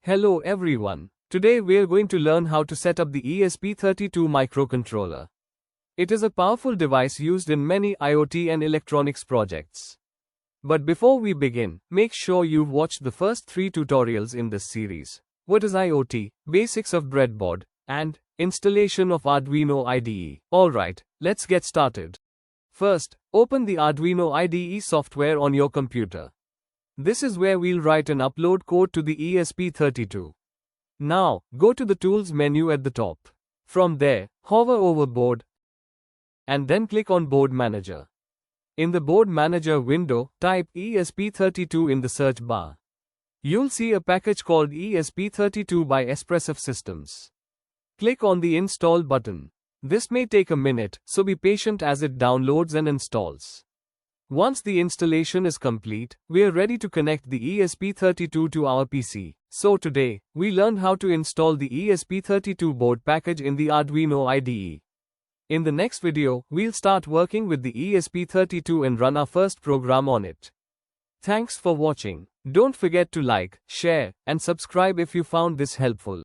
Hello everyone. Today we're going to learn how to set up the ESP32 microcontroller. It is a powerful device used in many IoT and electronics projects. But before we begin, make sure you've watched the first 3 tutorials in this series. What is IoT, basics of breadboard, and installation of Arduino IDE. Alright, let's get started. First, open the Arduino IDE software on your computer. This is where we'll write and upload code to the ESP32. Now, go to the Tools menu at the top. From there, hover over Board and then click on Board Manager. In the Board Manager window, type ESP32 in the search bar. You'll see a package called ESP32 by Espressif Systems. Click on the Install button. This may take a minute, so be patient as it downloads and installs. Once the installation is complete, we're ready to connect the ESP32 to our PC. So today, we learned how to install the ESP32 board package in the Arduino IDE. In the next video, we'll start working with the ESP32 and run our first program on it. Thanks for watching. Don't forget to like, share, and subscribe if you found this helpful.